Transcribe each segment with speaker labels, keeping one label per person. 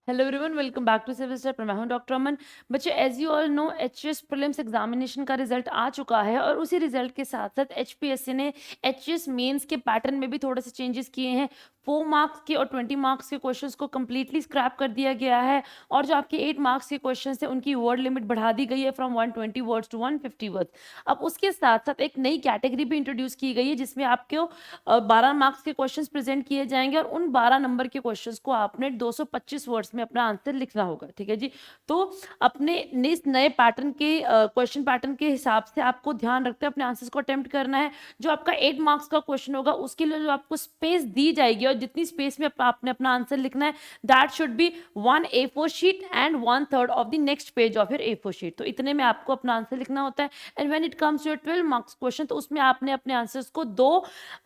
Speaker 1: Hello everyone, welcome back to Civil Star. मैं हूं doctor Aman. बच्चे, as you all know, HS prelims examination का result आ चुका है और उसी रिजल्ट के साथ साथ एचपीएससी ने एचएस मेंस के पैटर्न में भी थोड़े से चेंजेस किए हैं। 4 मार्क्स के और 20 मार्क्स के क्वेश्चंस को कम्प्लीटली स्क्रैप कर दिया गया है और जो आपके 8 मार्क्स के क्वेश्चंस थे उनकी वर्ड लिमिट बढ़ा दी गई है फ्रॉम 120 वर्ड्स टू 150 वर्ड्स। अब उसके साथ साथ एक नई कैटेगरी भी इंट्रोड्यूस की गई है जिसमें आपको 12 मार्क्स के क्वेश्चंस प्रेजेंट किए जाएंगे और उन 12 नंबर के क्वेश्चंस को आपने 225 वर्ड्स में अपना आंसर लिखना होगा। ठीक है जी। तो अपने इस नए पैटर्न के क्वेश्चन पैटर्न के हिसाब से आपको ध्यान रखते हुए अपने आंसर्स को अटेम्प्ट करना है। जो आपका 8 मार्क्स का क्वेश्चन होगा उसके लिए जो आपको स्पेस दी जाएगी और जितनी स्पेस में आपने अपना आंसर लिखना है, that should be 1 A4 sheet and 1/3 of the next page of your A4 sheet. तो इतने में आपको अपना आंसर लिखना होता है। And when it comes to 12 marks question, तो उसमें आपने अपने आंसर्स को 2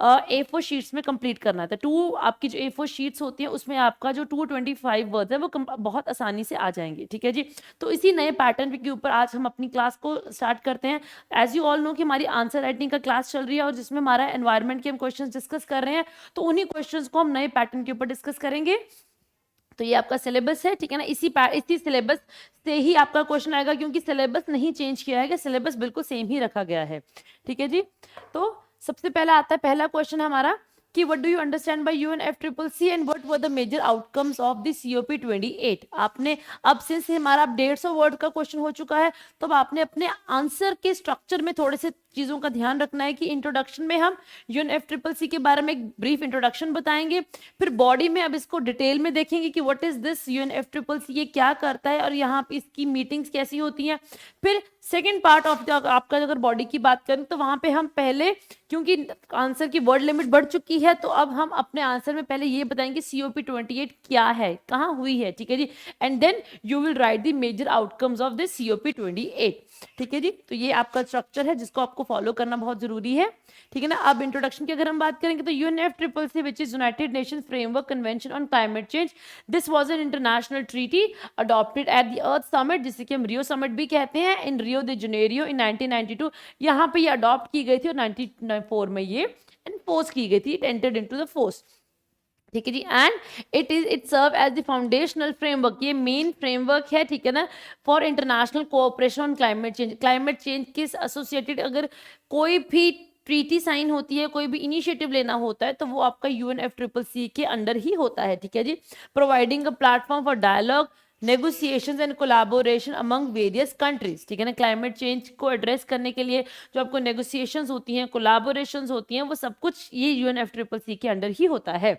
Speaker 1: A4 शीट्स में कंप्लीट करना था। 2 आपकी जो A4 शीट्स होती है उसमें आपका जो 225 वर्ड्स है वो बहुत आसानी से आ जाएंगे। ठीक है जी। तो इसी नए पैटर्न के ऊपर आज हम अपनी क्लास को स्टार्ट करते हैं। एज यू ऑल नो कि हमारी आंसर राइटिंग का क्लास चल रही है और जिसमें हमारा एनवायरनमेंट के हम क्वेश्चंस डिस्कस कर रहे हैं, तो उन्हीं क्वेश्चंस को हम नए पैटर्न के ऊपर डिस्कस करेंगे। तो ये आपका सिलेबस है, ठीक है ना। इसी सिलेबस से ही आपका क्वेश्चन आएगा क्योंकि सिलेबस नहीं चेंज किया है, सिलेबस बिल्कुल सेम ही रखा गया है। ठीक है जी। तो सबसे पहला आता है, पहला क्वेश्चन हमारा कि what do you understand by UNFCCC and what were the major outcomes of the COP 28। आपने अब सिंस हमारा 150 वर्ड का क्वेश्चन हो चुका है तो अब आपने अपने आंसर के स्ट्रक्चर में थोड़े से चीजों का ध्यान रखना है कि इंट्रोडक्शन में हम UNFCCC के बारे में एक ब्रीफ इंट्रोडक्शन बताएंगे, फिर बॉडी में अब इसको डिटेल में देखेंगे कि व्हाट इज दिस UNFCCC, ये क्या करता है और यहाँ पे इसकी मीटिंग्स कैसी होती हैं। फिर सेकेंड पार्ट ऑफ आपका अगर बॉडी की बात करें तो वहां पे हम पहले, क्योंकि आंसर की वर्ड लिमिट बढ़ चुकी है, तो अब हम अपने आंसर में पहले ये बताएंगे COP 28 क्या है, कहाँ हुई है। ठीक है जी। And then you will write the major outcomes of this COP 28। ठीक है जी। तो ये आपका स्ट्रक्चर है जिसको आपको फॉलो करना बहुत जरूरी है। ठीक है ना। अब इंट्रोडक्शन की अगर हम बात करेंगे तो UNFCCC which is United Nations framework convention on climate change, this was an international treaty adopted at the earth summit, जिसे कि हम रियो समिट भी कहते हैं, इन रियो दे जनेरियो इन 1992। यहाँ पे ये अडॉप्ट की गई थी और 1994 में ये एनफोर्स की गई थी, it entered into the force. ठीक है जी। And it serve as the foundational framework, ये मेन फ्रेमवर्क है, ठीक है ना, for international cooperation on climate change. Climate change के एसोसिएटेड अगर कोई भी ट्रीटी साइन होती है, कोई भी इनिशिएटिव लेना होता है, तो वो आपका UNFCCC के अंडर ही होता है। ठीक है जी। Providing a platform for dialogue, negotiations and collaboration among various countries. ठीक है ना। क्लाइमेट चेंज को एड्रेस करने के लिए जो आपको नेगोशिएशंस होती हैं, कोलैबोरेशंस होती हैं, वो सब कुछ ये UNFCCC के अंडर ही होता है।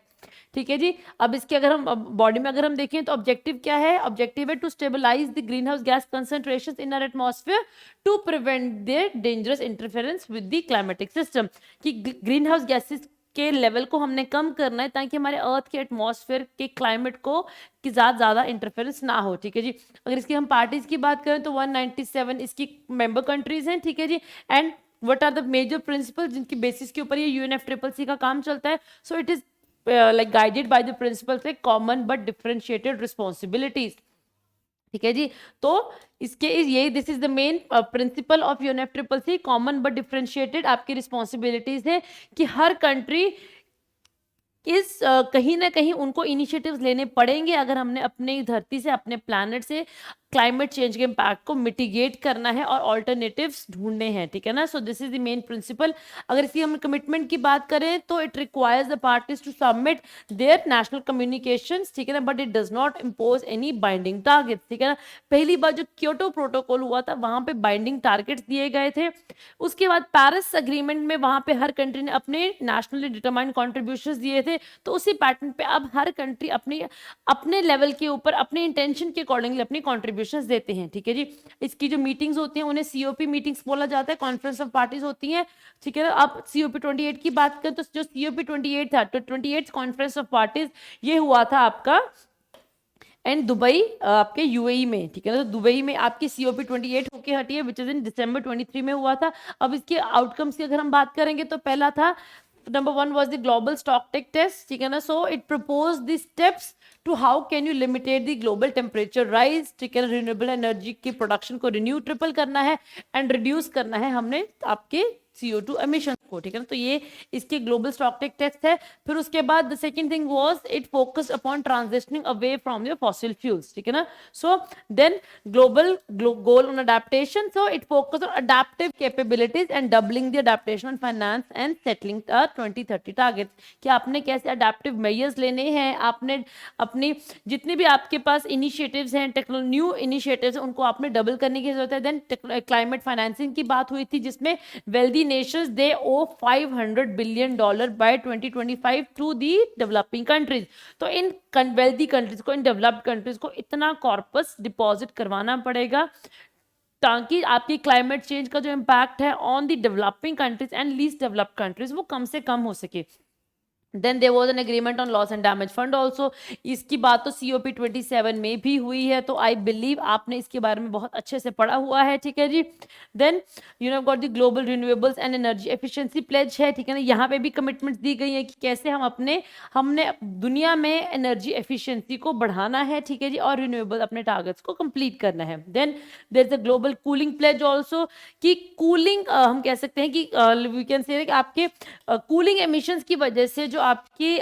Speaker 1: ठीक है जी। अब इसके अगर हम बॉडी में अगर हम देखें तो ऑब्जेक्टिव क्या है, ऑब्जेक्टिव है to stabilise the green house gas concentrations in our atmosphere to prevent their dangerous interference with the climatic system, कि ग्रीन हाउस गैसेस के लेवल को हमने कम करना है ताकि हमारे अर्थ के एटमॉस्फेयर के क्लाइमेट को कि ज्यादा इंटरफेरेंस ना हो। ठीक है जी। अगर इसकी हम पार्टीज की बात करें तो 197 इसकी मेंबर कंट्रीज हैं। ठीक है जी। And what are the major principle जिनकी बेसिस के ऊपर ये UNFCCC का काम चलता है। So it is like guided by the principles like common but differentiated responsibilities। ठीक है जी। तो इसके यही this is the main principle of UNFCCC, common but differentiated आपकी रिस्पॉन्सिबिलिटीज है कि हर कंट्री इस कहीं ना कहीं उनको इनिशिएटिव्स लेने पड़ेंगे अगर हमने अपनी धरती से, अपने प्लैनेट से क्लाइमेट चेंज के इम्पैक्ट को मिटिगेट करना है और ऑल्टरनेटिव्स ढूंढने हैं। ठीक है ना। So this is the main principle. अगर इसकी हम कमिटमेंट की बात करें तो it requires the parties to submit their national communications. ठीक है ना। But it does not impose any binding targets. ठीक है ना। पहली बार जो क्योटो प्रोटोकॉल हुआ था वहां पे बाइंडिंग टारगेट्स दिए गए थे। उसके बाद पेरिस अग्रीमेंट में वहां पे हर कंट्री ने अपने नेशनली डिटरमाइंड कॉन्ट्रीब्यूशंस दिए थे। तो उसी पैटर्न पे अब हर कंट्री अपने लेवल के ऊपर अपने इंटेंशन के अकॉर्डिंगली अपनी कॉन्ट्रीब्यूशंस देते हैं। ठीक है जी। इसकी जो मीटिंग्स होती हैं उन्हें COP मीटिंग्स बोला जाता है, कॉन्फ्रेंस ऑफ पार्टीज होती हैं। ठीक है ना। अब COP 28 की बात करें तो जो COP 28 था, तो 28 कॉन्फ्रेंस ऑफ पार्टीज ये हुआ था आपका एंड दुबई, आपके UAE में। ठीक है ना। तो दुबई में आपकी COP 28 होके हटी है, विच इज इन December 23 में हुआ था। अब इसके आउटकम्स की अगर हम बात करेंगे तो पहला था, number 1 was the global stock test। ठीक है ना। So it proposed the steps to how can you limitate the global temperature rise। ठीक है ना। रिन्यूएबल एनर्जी की प्रोडक्शन को रिन्यू ट्रिपल करना है एंड रिड्यूस करना है हमने आपके CO2 emissions को, ठीक है ना। तो ये इसके ग्लोबल स्टॉकटेक टेक्स्ट है। फिर उसके बाद the second thing was it focused upon transitioning away from your fossil fuels, ठीक है ना। So then global goal on adaptation, so it focus on adaptive capabilities and doubling the adaptation on finance and settling 2030 target, कि आपने कैसे adaptive measures लेने हैं, आपने अपनी जितने भी आपके पास इनिशिएटिव्स हैं, न्यू इनिशिएटिव्स हैं, उनको आपने डबल करने की जरूरत है। देन क्लाइमेट फाइनेंसिंग की बात हुई थी, जिसमें wealthy nations they owe $500 billion by 2025 to the developing countries। तो इन wealthy countries को, इन developed countries को इतना कॉर्पस डिपॉजिट करवाना पड़ेगा ताकि आपकी क्लाइमेट चेंज का जो इम्पैक्ट है on the developing countries and least developed countries वो कम से कम हो सके। Then there was an agreement on loss and damage fund also, इसकी बात तो COP27 में भी हुई है, तो आई बिलीव आपने इसके बारे में बहुत अच्छे से पढ़ा हुआ है, ठीक है जी। Then you know got the global renewables and energy efficiency pledge है, ठीक है ना। यहाँ पे भी कमिटमेंट्स दी गई है कि कैसे हमने दुनिया में एनर्जी एफिशिएंसी को बढ़ाना है, ठीक है जी, और रिन्यूएबल अपने टारगेट्स को कंप्लीट करना है। Then there is a global cooling pledge also, कि कूलिंग हम कह सकते हैं कि वी कैन से कि आपके कूलिंग एमिशंस की वजह से जो आपकी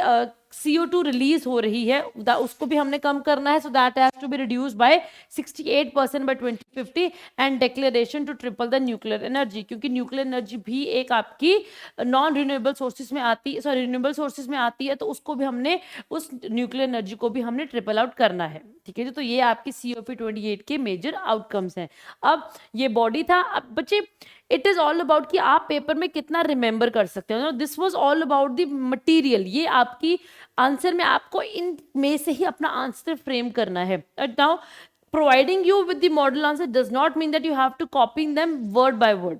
Speaker 1: CO2 रिलीज हो रही है उसको भी हमने कम करना है। So that has to be reduced by 68% by 2050 and declaration to triple the nuclear energy, क्योंकि न्यूक्लियर एनर्जी भी एक आपकी नॉन रिन्यूएबल सोर्सेज में आती है, सॉरी रिन्यूएबल सोर्सेज में आती है, तो उसको भी हमने उस न्यूक्लियर एनर्जी को भी हमने ट्रिपल आउट करना है, ठीक है जी। तो ये आपकी COP28 के मेजर आउटकम्स हैं। अब ये बॉडी था। अब बच्चे इट इज ऑल अबाउट कि आप पेपर में कितना रिमेंबर कर सकते हो। This was all about the material, ये आपकी आंसर में आपको इन में से ही अपना आंसर फ्रेम करना है। Now providing you with the model answer does not mean that you have to copying them word by word.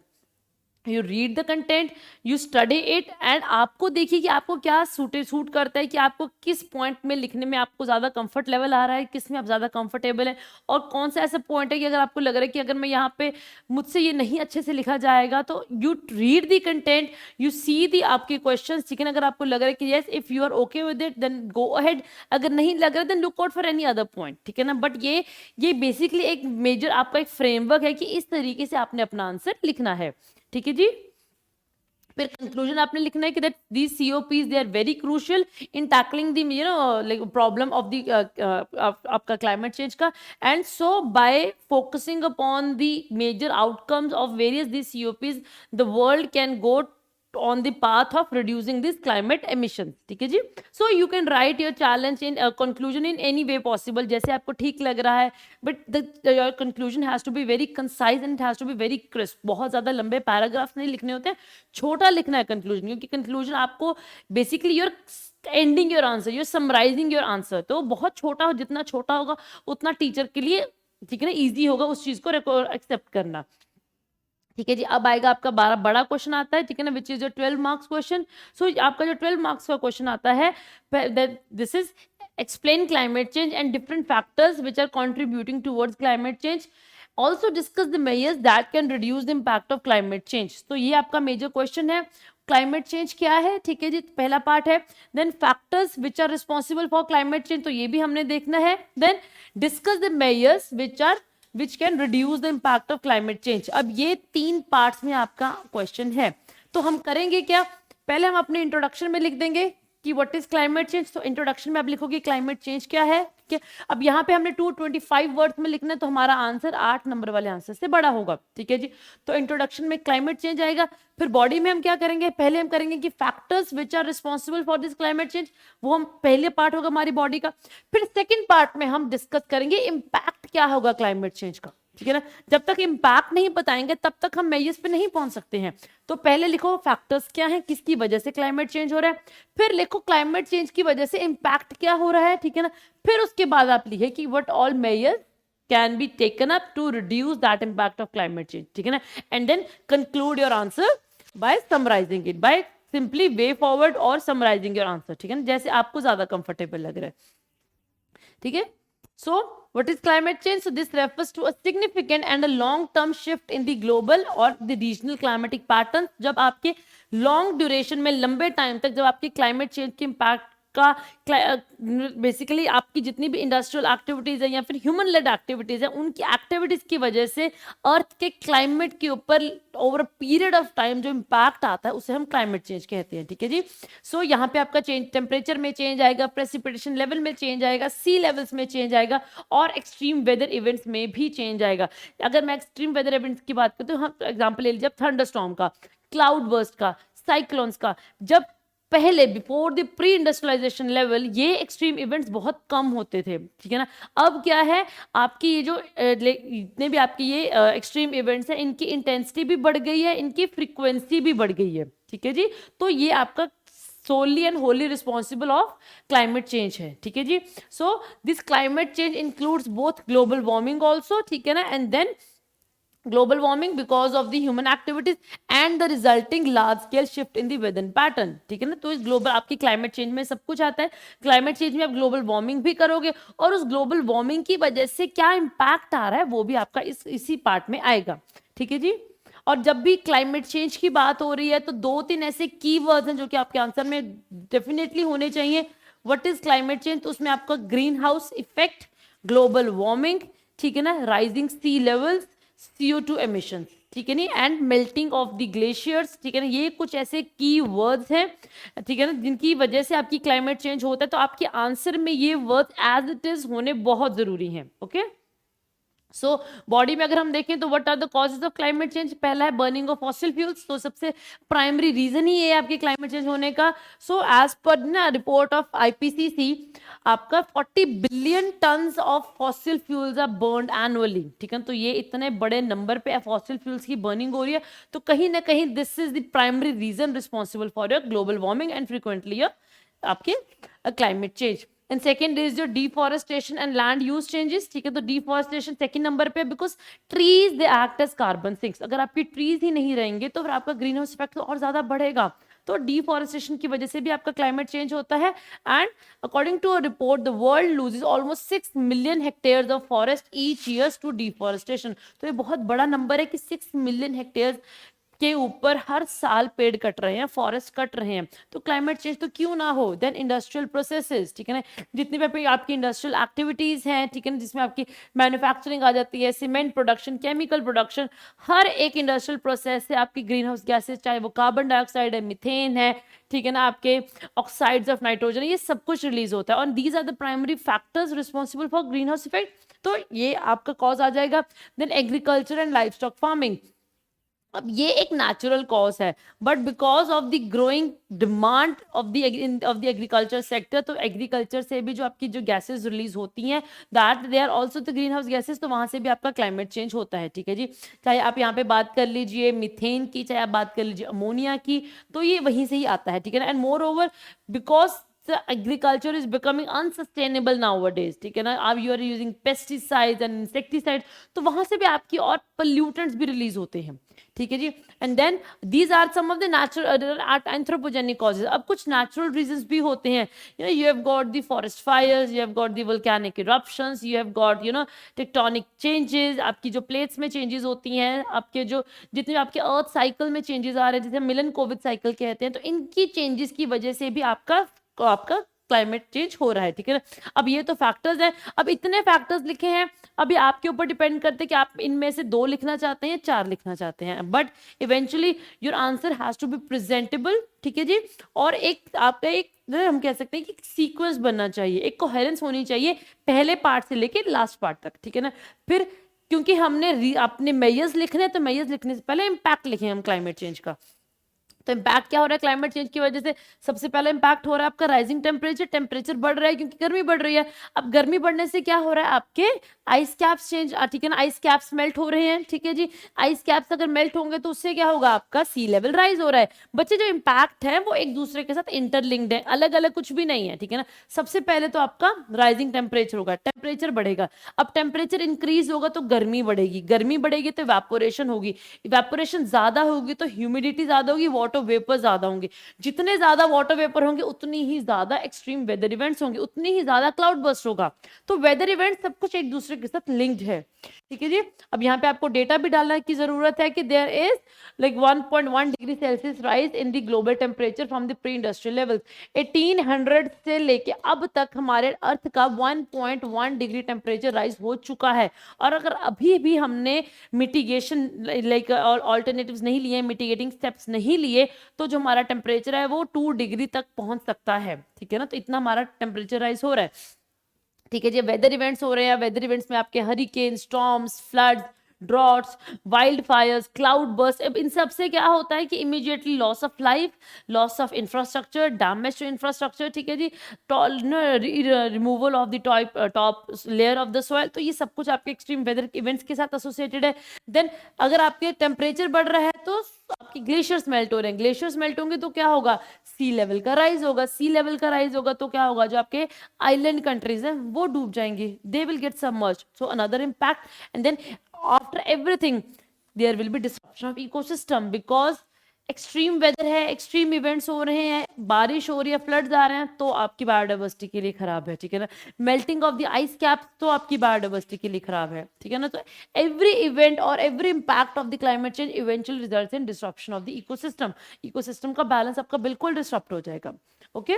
Speaker 1: You read the content, you study it, and आपको देखिए कि आपको क्या सूट करता है, कि आपको किस पॉइंट में लिखने में आपको ज़्यादा कंफर्ट लेवल आ रहा है, किस में आप ज़्यादा कंफर्टेबल है, और कौन सा ऐसा पॉइंट है कि अगर आपको लग रहा है कि अगर मैं यहाँ पे मुझसे ये नहीं अच्छे से लिखा जाएगा, तो you read the content, you see the आपके क्वेश्चन, ठीक है ना। अगर आपको लग रहा है कि yes if you are okay with it then go ahead, अगर नहीं लग रहा then look out for any other point, ठीक है ना। बट ये बेसिकली एक मेजर आपका एक फ्रेमवर्क है कि इस तरीके से आपने अपना आंसर लिखना है, ठीक है जी। फिर कंक्लूजन आपने लिखना है कि that these COPs they are very crucial in tackling the like problem of the आपका क्लाइमेट चेंज का, and so by focusing upon the major outcomes of various these COPs the world can go on the path of reducing this climate emissions, ठीक है जी। so you can write your challenge in conclusion in any way possible, जैसे आपको ठीक लग रहा है, but your conclusion has to be very concise and it has to be very crisp। बहुत ज़्यादा लंबे पैराग्राफ्स नहीं लिखने होते हैं, छोटा लिखना है कंक्लूजन, क्योंकि कंक्लूजन आपको basically your ending your answer, your summarising your answer, तो बहुत छोटा हो, जितना छोटा होगा उतना टीचर के लिए, ठीक है ना, ईजी होगा उस चीज़ को एक्सेप्ट करना, ठीक है जी। अब आएगा आपका बड़ा क्वेश्चन आता है, ठीक है ना, which is your 12 marks question. So आपका जो 12 मार्क्स का क्वेश्चन आता है, this is explain climate change and different factors which are contributing towards climate change, also discuss the measures that can reduce the impact of climate change. तो ये आपका major question है। Climate change क्या है, ठीक है जी, पहला पार्ट है। Then factors which are responsible for climate change, तो ये भी हमने देखना है। Then discuss the measures which can reduce the impact of climate change। अब ये 3 पार्ट्स में आपका क्वेश्चन है। तो हम करेंगे क्या, पहले हम अपने इंट्रोडक्शन में लिख देंगे कि व्हाट इज क्लाइमेट चेंज। तो इंट्रोडक्शन में आप लिखोगे क्लाइमेट चेंज क्या है, ठीक है। अब यहाँ पे हमने 225 वर्ड्स में लिखना है, तो हमारा आंसर 8 नंबर वाले आंसर से बड़ा होगा, ठीक है जी। तो इंट्रोडक्शन में क्लाइमेट चेंज आएगा। फिर बॉडी में हम क्या करेंगे, पहले हम करेंगे कि factors which are responsible for this climate change, वो हम पहले पार्ट होगा हमारी बॉडी का। फिर सेकेंड पार्ट में हम डिस्कस करेंगे इम्पैक्ट क्या होगा क्लाइमेट चेंज का, ठीक है ना। जब तक इम्पैक्ट नहीं बताएंगे तब तक हम मेजर्स पे नहीं पहुंच सकते हैं। तो पहले लिखो फैक्टर्स क्या हैं, किसकी वजह से क्लाइमेट चेंज हो रहा है, फिर लिखो क्लाइमेट चेंज की वजह से इम्पैक्ट क्या हो रहा है, ठीक है ना। फिर उसके बाद आप लिखे कि what all measures can be taken up to reduce that impact of climate change, ठीक है ना। and then conclude your answer by summarizing it by simply way forward or summarizing your answer, ठीक है ना, जैसे आपको ज्यादा कंफर्टेबल लग रहा है, ठीक है। so what is climate change? So this refers to a significant and a long term shift in the global or the regional climatic patterns। जब आपके long duration में, लंबे टाइम तक जब आपके climate change के impact आपका बेसिकली आपकी जितनी भी इंडस्ट्रियल एक्टिविटीज है या फिर ह्यूमन लेड एक्टिविटीज है, उनकी एक्टिविटीज की वजह से अर्थ के क्लाइमेट के ऊपर over a period of time जो इम्पैक्ट आता है उसे हम क्लाइमेट चेंज कहते हैं, ठीक है जी। सो यहाँ पे आपका चेंज टेम्परेचर में चेंज आएगा, प्रेसिपिटेशन लेवल में चेंज आएगा, सी लेवल्स में चेंज आएगा और एक्सट्रीम वेदर इवेंट्स में भी चेंज आएगा। अगर मैं एक्सट्रीम वेदर इवेंट्स की बात करूँ तो हम एग्जाम्पल ले लीजिए थंडरस्टॉर्म का, क्लाउड बर्स्ट का, साइक्लोन्स का। जब पहले before the pre industrialisation level ये एक्सट्रीम इवेंट्स बहुत कम होते थे, ठीक है ना। अब क्या है, आपकी ये जो जितने भी आपकी ये एक्सट्रीम इवेंट्स हैं, इनकी इंटेंसिटी भी बढ़ गई है, इनकी फ्रीक्वेंसी भी बढ़ गई है, ठीक है जी। तो ये आपका solely and wholly responsible of climate change है, ठीक है जी। So this climate change includes both global warming also, ठीक है ना, and then global warming because of the human activities and the resulting large scale shift in the weather pattern, ठीक है ना। तो इस ग्लोबल आपकी क्लाइमेट चेंज में सब कुछ आता है। क्लाइमेट चेंज में आप ग्लोबल वार्मिंग भी करोगे और उस ग्लोबल वार्मिंग की वजह से क्या इम्पैक्ट आ रहा है वो भी आपका इसी पार्ट में आएगा, ठीक है जी। और जब भी क्लाइमेट चेंज की बात हो रही है तो 2-3 ऐसे कीवर्ड्स हैं जो कि आपके आंसर में डेफिनेटली होने चाहिए। व्हाट इज क्लाइमेट चेंज, तो उसमें आपका green house effect, global warming, ठीक है ना, rising sea levels, CO2 emission, ठीक है नहीं, and melting of the glaciers, ठीक है ना। ये कुछ ऐसे की वर्ड्स हैं, ठीक है ना, जिनकी वजह से आपकी क्लाइमेट चेंज होता है। तो आपके आंसर में ये वर्ड्स एज इट इज होने बहुत जरूरी हैं, ओके। सो बॉडी में अगर हम देखें तो what are the causes of climate change, पहला है बर्निंग ऑफ फॉसिल फ्यूल्स, तो सबसे प्राइमरी रीजन ही है आपके क्लाइमेट चेंज होने का। सो एज पर ना रिपोर्ट ऑफ IPCC आपका 40 billion tonnes of fossil fuels are burned annually, ठीक है। तो ये इतने बड़े नंबर पे फॉसिल फ्यूल्स की बर्निंग हो रही है, तो कहीं ना कहीं this is the primary reason responsible for your global warming and frequently आपके climate change. And second is जो deforestation and land use changes, ठीक है। तो डिफॉरेस्टेशन सेकेंड नंबर पे, because trees they act as carbon sinks. अगर आपकी trees ही नहीं रहेंगे तो फिर आपका ग्रीन हाउस इफेक्ट और ज्यादा बढ़ेगा। तो डिफॉरेस्टेशन की वजह से भी आपका क्लाइमेट चेंज होता है। And according to a report the world loses almost 6 million hectares of forest each years to deforestation. तो ये बहुत बड़ा नंबर है कि 6 मिलियन हेक्टेयर्स के ऊपर हर साल पेड़ कट रहे हैं, फॉरेस्ट कट रहे हैं। तो क्लाइमेट चेंज तो क्यों ना हो। देन इंडस्ट्रियल प्रोसेसेस, ठीक है ना, जितनी भी आपकी इंडस्ट्रियल एक्टिविटीज हैं, ठीक है ना, जिसमें आपकी मैन्युफैक्चरिंग आ जाती है, सीमेंट प्रोडक्शन, केमिकल प्रोडक्शन, हर एक इंडस्ट्रियल प्रोसेस से आपकी ग्रीन हाउस गैसेज, चाहे वो कार्बन डाइऑक्साइड है, मीथेन है, ठीक है ना, आपके ऑक्साइड्स ऑफ नाइट्रोजन, ये सब कुछ रिलीज होता है। और these are the primary factors responsible for green house effect. तो ये आपका कॉज आ जाएगा। Then agriculture and livestock farming, अब ये एक नेचुरल कॉज है, but because of the growing demand of the agriculture sector, तो एग्रीकल्चर से भी जो आपकी जो गैसेस रिलीज होती हैं, that they are also the green house gases, तो वहां से भी आपका क्लाइमेट चेंज होता है, ठीक है जी। चाहे आप यहाँ पे बात कर लीजिए मीथेन की, चाहे आप बात कर लीजिए अमोनिया की, तो ये वहीं से ही आता है, ठीक है ना। And more over because agriculture is becoming unsustainable nowadays, ठीक है ना, अब you are using pesticides and insecticides, तो वहां से भी आपकी और pollutants भी रिलीज होते हैं, ठीक है जी। And then these are some of the natural anthropogenic causes. अब कुछ नेचुरल रीजंस भी होते हैं, you have got the forest fires, you have got the volcanic eruptions, you have got tectonic changes, आपकी जो प्लेट्स में चेंजेस होती हैं, आपके जो जितने आपके अर्थ साइकिल में चेंजेस आ रहे हैं, जिसे मिलन कोविड साइकिल कहते हैं, तो इनकी चेंजेस की वजह से भी आपका क्लाइमेट चेंज हो रहा है, ठीक है ना। अब ये तो फैक्टर्स हैं, अब इतने फैक्टर्स लिखे हैं, अभी आपके ऊपर डिपेंड करते हैं कि आप इनमें से 2 लिखना चाहते हैं या 4 लिखना चाहते हैं, but eventually your answer has to be presentable, ठीक है जी। और एक आपका एक हम कह सकते हैं कि सीक्वेंस बनना चाहिए, एक कोहेरेंस होनी चाहिए पहले पार्ट से लेके लास्ट पार्ट तक, ठीक है ना। फिर क्योंकि हमने अपने मेजर्स लिखने हैं, तो मेजर्स लिखने से पहले इम्पैक्ट लिखे हम क्लाइमेट चेंज का। तो इम्पैक्ट क्या हो रहा है क्लाइमेट चेंज की वजह से, सबसे पहला इम्पैक्ट हो रहा है आपका राइजिंग टेम्परेचर, टेम्परेचर बढ़ रहा है क्योंकि गर्मी बढ़ रही है। अब गर्मी बढ़ने से क्या हो रहा है, आपके आइस कैप्स चेंज, ठीक है ना, आइस कैप्स मेल्ट हो रहे हैं, ठीक है जी। आइस कैप्स अगर मेल्ट होंगे तो उससे क्या होगा, आपका सी लेवल राइज हो रहा है। बच्चे जो इम्पैक्ट है वो एक दूसरे के साथ इंटरलिंक्ड है, अलग अलग कुछ भी नहीं है, ठीक है ना। सबसे पहले तो आपका राइजिंग टेम्परेचर होगा, टेम्परेचर बढ़ेगा। अब टेम्परेचर इंक्रीज होगा तो गर्मी बढ़ेगी तो इवेपोरेशन होगी, इवेपोरेशन ज्यादा होगी तो ह्यूमिडिटी ज्यादा होगी, वाटर वाटर वेपर ज्यादा होंगे। जितने ज्यादा वाटर वेपर होंगे उतनी ही ज्यादा एक्सट्रीम वेदर इवेंट्स होंगे, उतनी ही ज्यादा क्लाउड बर्स्ट होगा। तो वेदर इवेंट सब कुछ एक दूसरे के साथ लिंक्ड है, ठीक है जी। अब यहाँ पे आपको डेटा भी डालने की जरूरत है कि there is like 1.1 degree Celsius rise in the global temperature from the pre industrial level. 1800 से लेके अब तक हमारे अर्थ का 1.1 डिग्री टेम्परेचर राइज हो चुका है। और अगर अभी भी हमने मिटिगेशन लाइक ऑल्टरनेटिव्स नहीं लिए, मिटिगेटिंग स्टेप्स नहीं लिए, तो जो हमारा टेम्परेचर है वो 2 डिग्री तक पहुंच सकता है, ठीक है ना। तो इतना हमारा टेम्परेचर राइज हो रहा है, ठीक है जी। वेदर इवेंट्स हो रहे हैं, वेदर इवेंट्स में आपके hurricane, storms, floods, droughts, wild fires, cloud burst, अब इन सब से क्या होता है कि immediately loss of life, loss of infrastructure, damage to infrastructure, ठीक है जी, removal of the top layer of the soil. तो ये सब कुछ आपके एक्सट्रीम वेदर इवेंट्स के साथ एसोसिएटेड है। देन अगर आपके टेम्परेचर बढ़ रहा है तो आपके ग्लेशियर्स मेल्ट हो रहे हैं, ग्लेशियर्स मेल्ट होंगे तो क्या होगा, सी लेवल का राइज होगा, सी लेवल का राइज होगा तो क्या होगा, जो आपके आइलैंड कंट्रीज हैं वो डूब जाएंगे, they will get submerged, so another impact. And then after everything there will be disruption of ecosystem because extreme weather है, एक्सट्रीम इवेंट्स हो रहे हैं, बारिश हो रही है, फ्लड्स आ रहे हैं, तो आपकी बायोडाइवर्सिटी के लिए खराब है, ठीक है ना। Melting of the ice cap तो आपकी बायोडाइवर्सिटी के लिए खराब है, ठीक है ना। तो एवरी इवेंट और every impact of the climate change eventually results in disruption of the ecosystem. Ecosystem का बैलेंस आपका बिल्कुल डिस्टर्ब हो जाएगा, ओके।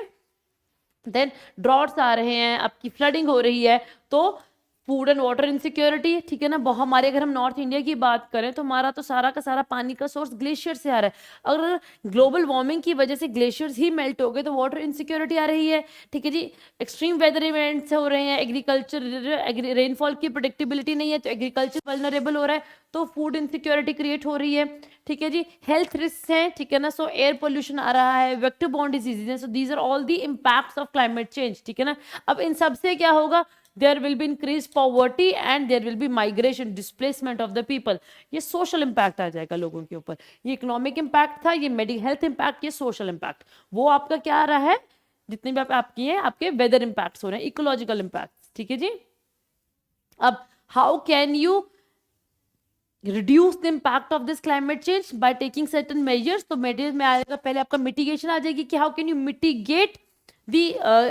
Speaker 1: देन ड्रॉट्स आ रहे हैं, आपकी फ्लडिंग हो रही है, तो फूड एंड वाटर इनसिक्योरिटी, ठीक है ना। बहुत हमारे अगर हम नॉर्थ इंडिया की बात करें तो हमारा तो सारा का सारा पानी का सोर्स ग्लेशियर से आ रहा है। अगर ग्लोबल वार्मिंग की वजह से ग्लेशियर्स ही मेल्ट हो गए तो वाटर इनसिक्योरिटी आ रही है, ठीक है जी। एक्सट्रीम वेदर इवेंट्स हो रहे हैं, एग्रीकल्चर रेनफॉल की प्रोडिक्टेबिलिटी नहीं है तो एग्रीकल्चर वल्नरेबल हो रहा है, तो फूड इनसिक्योरिटी क्रिएट हो रही है, ठीक है जी। हेल्थ रिस्क हैं, ठीक है ना, सो एयर पोल्यूशन आ रहा है, वेक्टर बॉर्न डिजीजेज हैं, so these are all the impacts of climate change, ठीक है ना। अब इन सब से क्या होगा, there will be increased poverty and there will be migration, displacement of the people। ये social impact आ जाएगा लोगों के ऊपर। ये economic impact था, ये medical health impact, ये social impact। वो आपका क्या आ रहा है, जितने भी आपकी हैं आपके weather impacts हो रहे हैं, ecological impacts, ठीक है जी। अब how can you reduce the impact of this climate change by taking certain measures। तो measures में आएगा, पहले आपका mitigation आ जाएगी कि how can you mitigate the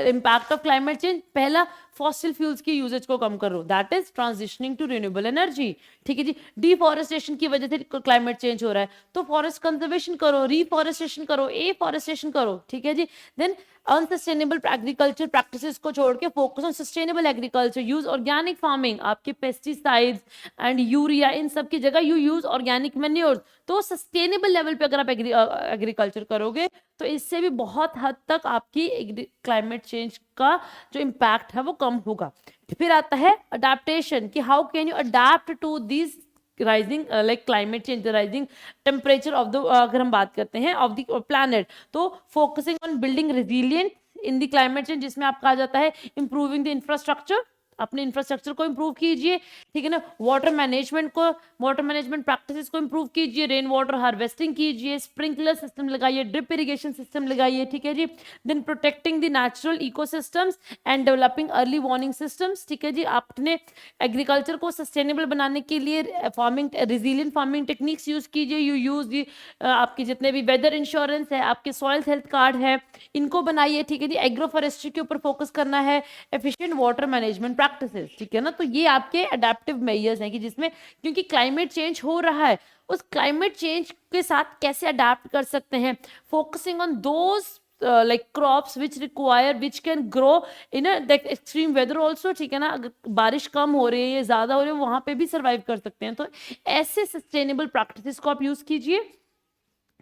Speaker 1: impact of climate change। पहला फॉसिल फ्यूल्स की यूजेज को कम करो, that is transitioning to renewable energy, ठीक है जी। डिफॉरेस्टेशन की वजह से क्लाइमेट चेंज हो रहा है तो फॉरेस्ट कंजर्वेशन करो, रिफॉरेस्टेशन करो, एफॉरेस्टेशन करो, ठीक है जी। देन अनसस्टेनेबल एग्रीकल्चर प्रैक्टिसेस को छोड़ के focus on sustainable agriculture, use organic farming, आपके पेस्टिसाइड्स एंड यूरिया इन सब की जगह यू यूज ऑर्गेनिक मैन्योर्स। तो सस्टेनेबल लेवल पे अगर आप एग्रीकल्चर करोगे तो इससे भी बहुत हद तक आपकी क्लाइमेट चेंज का जो इम्पैक्ट है वो कम होगा। फिर आता है अडेप्टेशन कि how can you adapt to this rising like climate change, rising temperature of the, अगर हम बात करते हैं ऑफ द प्लैनेट, तो focusing on building resilient in the climate change, जिसमें आपका आ जाता है इंप्रूविंग द इंफ्रास्ट्रक्चर, अपने इंफ्रास्ट्रक्चर को इंप्रूव कीजिए, ठीक है ना। वाटर मैनेजमेंट को, वाटर मैनेजमेंट प्रैक्टिसेस को इंप्रूव कीजिए, रेन वाटर हार्वेस्टिंग कीजिए, स्प्रिंकलर सिस्टम लगाइए, ड्रिप इरिगेशन सिस्टम लगाइए, ठीक है जी। Then protecting the natural ecosystems and developing early warning systems, ठीक है जी। अपने एग्रीकल्चर को सस्टेनेबल बनाने के लिए farming, resilient farming techniques use कीजिए, यू यूज दी आपके जितने भी वेदर इंश्योरेंस है, आपके सॉइल हेल्थ कार्ड है, इनको बनाइए, ठीक है जी। एग्रो फॉरेस्ट्री के ऊपर फोकस करना है, एफिशिएंट वाटर मैनेजमेंट प्रैक्टिसेस, ठीक है ना। तो ये आपके अडेप्टिव मेजर्स हैं कि जिसमें, क्योंकि क्लाइमेट चेंज हो रहा है, उस क्लाइमेट चेंज के साथ कैसे अडेप्ट कर सकते हैं, focusing on those like crops which require, which can grow in a like extreme weather also, ठीक है ना। अगर बारिश कम हो रही है, ज्यादा हो रही है, वहां पे भी सर्वाइव कर सकते हैं। तो ऐसे सस्टेनेबल प्रैक्टिसेस को आप यूज कीजिए,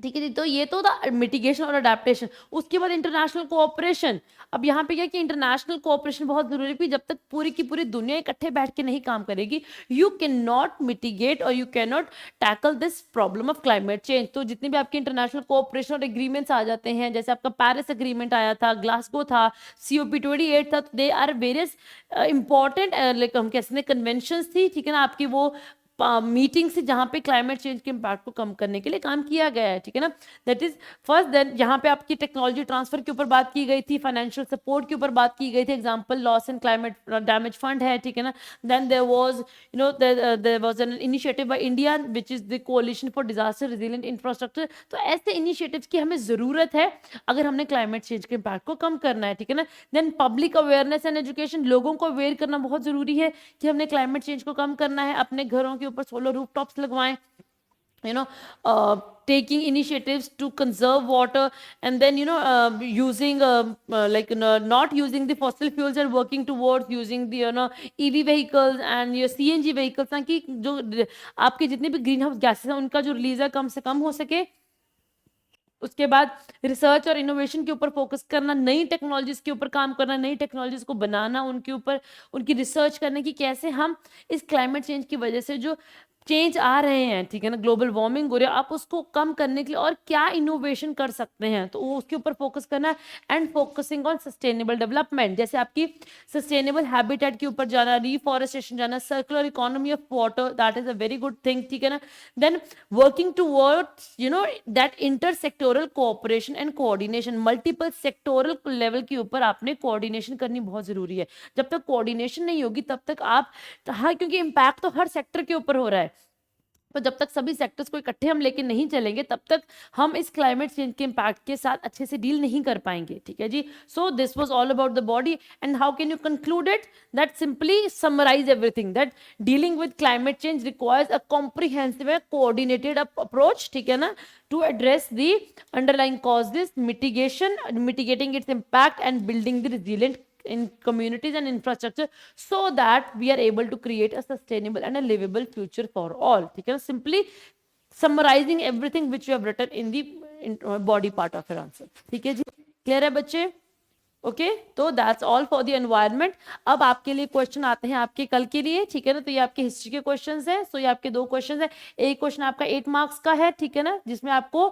Speaker 1: ठीक है जी। तो ये तो था मिटिगेशन और अडेप्टेशन। उसके बाद इंटरनेशनल कोऑपरेशन। अब यहाँ पे क्या कि इंटरनेशनल कोऑपरेशन बहुत जरूरी है, जब तक पूरी की पूरी दुनिया इकट्ठे बैठ के नहीं काम करेगी, यू कैन नॉट मिटिगेट और you can not tackle this problem of climate change. तो जितने भी आपके इंटरनेशनल कोऑपरेशन और एग्रीमेंट्स आ जाते हैं, जैसे आपका पेरिस एग्रीमेंट आया था, ग्लासगो था, COP28 था, they are various important like हम कहते हैं कन्वेंशंस थी, ठीक है ना। आपकी वो मीटिंग से जहाँ पे क्लाइमेट चेंज के इम्पैक्ट को कम करने के लिए काम किया गया है, ठीक है ना। That is first. देन यहाँ पे आपकी टेक्नोलॉजी ट्रांसफर के ऊपर बात की गई थी, फाइनेंशियल सपोर्ट के ऊपर बात की गई थी, example loss and climate damage fund है, ठीक है ना। Then there was there was an initiative by India which is the coalition for disaster resilient infrastructure. तो ऐसे इनिशिएटिव्स की हमें जरूरत है अगर हमने क्लाइमेट चेंज के इम्पैक्ट को कम करना है, ठीक है ना। Then public awareness and education, लोगों को अवेयर करना बहुत जरूरी है कि हमने क्लाइमेट चेंज को कम करना है। अपने घरों के ऊपर सोलर रूफटॉप्स लगवाएं, taking initiatives to conserve water, and then using not using the fossil fuels and working towards using the EV vehicles and your CNG vehicles, ताकि जो आपके जितने भी ग्रीन हाउस गैसेस हैं उनका जो रिलीज है कम से कम हो सके। उसके बाद रिसर्च और इनोवेशन के ऊपर फोकस करना, नई टेक्नोलॉजीज के ऊपर काम करना, नई टेक्नोलॉजीज को बनाना, उनके ऊपर उनकी रिसर्च करने की कैसे हम इस क्लाइमेट चेंज की वजह से जो चेंज आ रहे हैं, ठीक है ना, ग्लोबल वार्मिंग हो रही है, आप उसको कम करने के लिए और क्या इनोवेशन कर सकते हैं, तो उसके ऊपर फोकस करना है। And focusing on sustainable development, जैसे आपकी सस्टेनेबल हैबिटेट के ऊपर जाना, रिफॉरेस्टेशन जाना, circular economy of water, that is a very good thing, ठीक है ना। Then working towards that intersectoral cooperation and coordination, multiple sectoral level के ऊपर आपने कोऑर्डिनेशन करनी बहुत जरूरी है। जब तक कोऑर्डिनेशन नहीं होगी तब तक आप, हाँ, क्योंकि इम्पैक्ट तो हर सेक्टर के ऊपर हो रहा है, तो जब तक सभी सेक्टर्स को इकट्ठे हम लेके नहीं चलेंगे तब तक हम इस क्लाइमेट चेंज के इम्पैक्ट के साथ अच्छे से डील नहीं कर पाएंगे, ठीक है जी। So this was all about the body and how can you conclude it, that simply summarise everything, that dealing with climate change requires a comprehensive and coordinated approach, ठीक है ना, to address the underlying causes, mitigating its impact and building the resilient in communities and infrastructure so that we are able to create a sustainable and a livable future for all, ठीक है ना। Simply summarizing everything which you have written in the body part of your answer, ठीक है जी। Clear है बच्चे? Okay, तो that's all for the environment. अब आपके लिए क्वेश्चन आते हैं आपके कल के लिए, ठीक है ना। तो ये आपके हिस्ट्री के क्वेश्चंस हैं, सो ये आपके दो क्वेश्चंस हैं। एक क्वेश्चन आपका 8 मार्क्स का है, ठीक है ना, जिसमें आपको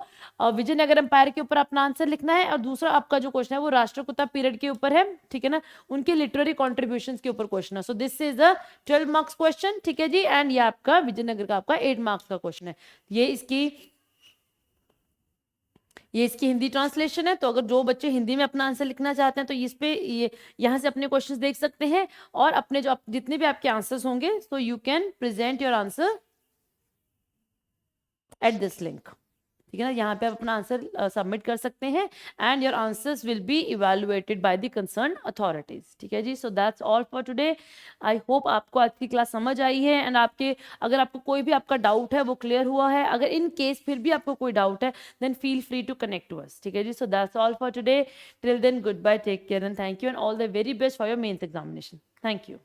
Speaker 1: विजयनगर एम्पायर के ऊपर अपना आंसर लिखना है, और दूसरा आपका जो क्वेश्चन है वो राष्ट्रकूटा पीरियड के ऊपर है, ठीक है ना, उनके लिटरेरी कॉन्ट्रीब्यूशन के ऊपर क्वेश्चन है। सो this is a 12 marks question, ठीक है जी। एंड ये आपका विजयनगर का आपका 8 मार्क्स का क्वेश्चन है। ये इसकी हिंदी ट्रांसलेशन है, तो अगर जो बच्चे हिंदी में अपना आंसर लिखना चाहते हैं तो इस पे ये यहाँ से अपने क्वेश्चंस देख सकते हैं, और अपने जो जितने भी आपके आंसर्स होंगे, so you can present your answer at this link, ठीक है ना। यहाँ पे आप अपना आंसर सबमिट कर सकते हैं, and your answers will be evaluated by the concern authorities, ठीक है जी। So that's all for today. I hope आपको आज की क्लास समझ आई है, एंड अगर आपको कोई भी आपका डाउट है वो क्लियर हुआ है। अगर इन केस फिर भी आपको कोई डाउट है, then feel free to connect to us, ठीक है जी। So that's all for today. Till then, goodbye, take care and thank you, and all the very best for your mains examination. Thank you.